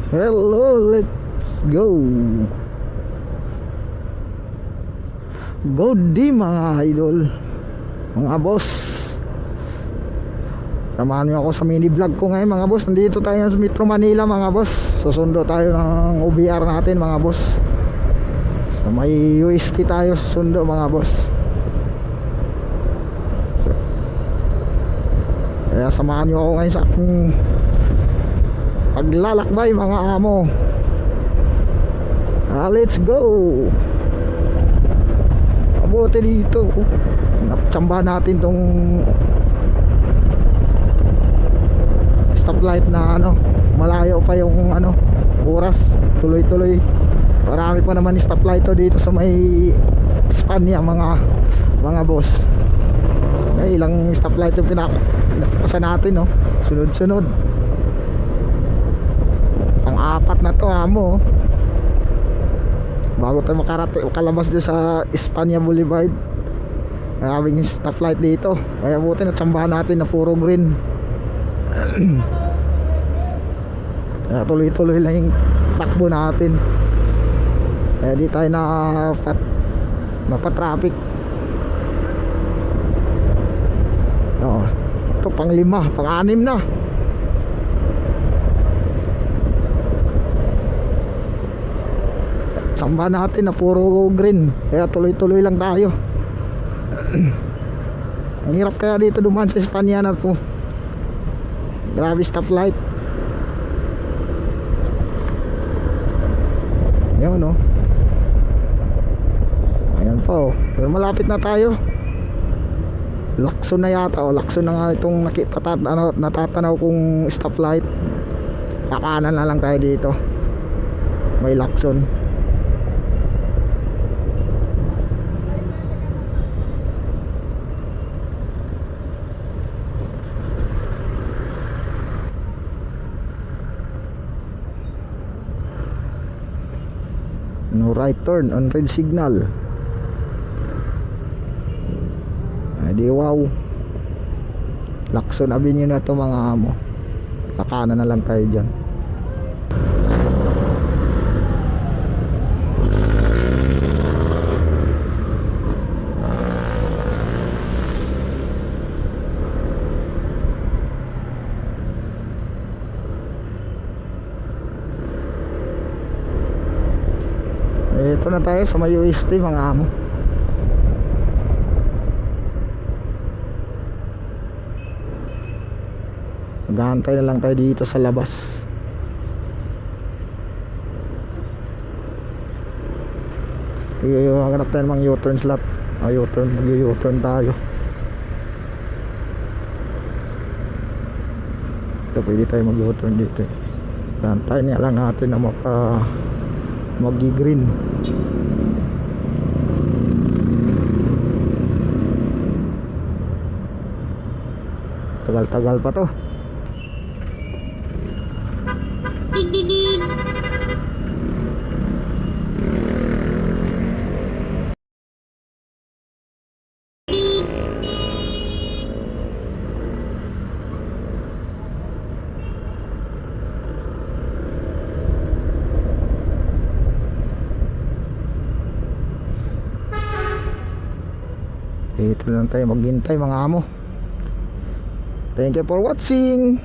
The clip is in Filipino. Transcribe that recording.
Hello, let's go. Good day mga idol, mga boss. Samahan niyo ako sa mini vlog ko ngayon mga boss. Nandito tayo sa Metro Manila mga boss. Susundo tayo ng OBR natin mga boss. So may UST tayo susundo mga boss. Kaya samahan niyo ako ngayon sa aking paglalakbay mga amo. Let's go. Mabuti dito. Napachamba natin tong stoplight na malayo pa yung oras. Tuloy-tuloy. Marami pa naman stoplight dito sa may Spanya mga boss. Ay, ilang stoplight yung pinapasa natin sunod-sunod. Pang-apat na to amo. Bago tayo makalabas dito sa Espanya Boulevard. Maraming stoplight dito. Kaya buti natsambahan natin na puro green. Kaya tuloy-tuloy lang yung takbo natin. Kaya di tayo napatraffic. Ito pang-5, pang-6 na. Samba natin na puro green. Kaya tuloy-tuloy lang tayo. Ang hirap kaya dito dumaan sa Espanya na to. Grabe stoplight. Yun ayan po. Pero malapit na tayo. Lakson na yata. Lakson na nga itong natatanaw kong stoplight. Kakanan na lang tayo dito. May lakson. No right turn on red signal. Ay di wow. Lacson Avenue na to mga amo. Kakanan na lang tayo dyan. Ito na tayo sa may UST mga amo. Maghahantay na lang tayo dito sa labas. Maghanap tayo ng U-turn slot. U-turn, mag-U-turn tayo. Ito pwede tayo mag-U-turn dito. Hantay na lang natin na mag-green. Tagal-tagal pa to. Dito lang tayo maghintay mga amo. Thank you for watching.